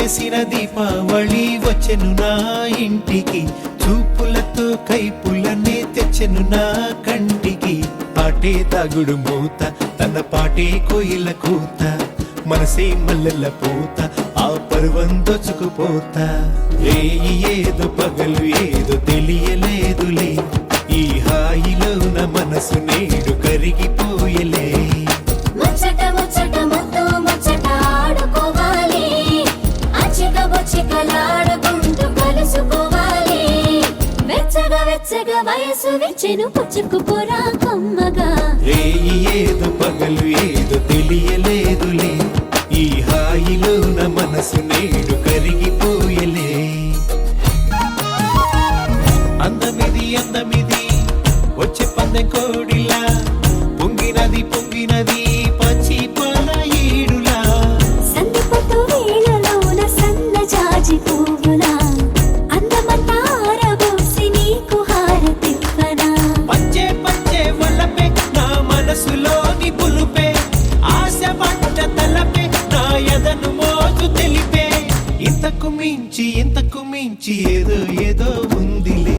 చేసిన దీపావళి వచ్చెను నా ఇంటికి, చూపులతో కైపులనే తెచ్చెను నా కంటికి. పాటే తాగుడు మూత, తన పాటే కోయిల కూత, మనసే మల్లెల పూత, ఆ పర్వం దోచుకుపోతా. ఏదో పగలు ఏదో తెలియలేదులే, ఈ హాయిలో నా మనసు నేడు కరిగిపోయలే. ముచ్చట ముచ్చట ముద్దు ముచ్చట ఆడుకోవాలి, అచ్చిక బొచ్చికలాడుకుంటూ కలుసుకోవాలి. వెచ్చగా వెచ్చగా వయసు వెచ్చెను పుచ్చుకుపోరా కమ్మగా. ఏదో పగలు ఏదో తెలియలేదులే, ఈ హాయిలో నా మనసు నేడు కరిగిపోయలే. అందమిది వచ్చే పందెం కోడిలా, పొంగినది పొంగినది పచ్చి పాల ఈడులా. సందిపొట్టు వేళలోన సన్న జాజి పువ్వులా, అందమంతా ఆరబోసి నీకు హారతివ్వనా. పచ్చే పచ్చే వల్లపే నా మనసులోని పులుపే, ఆశ పట్ట తలపే నా ఎదను మోజు తెలిపే. ఇంతకు మించి ఏదో ఏదో ఉందిలే.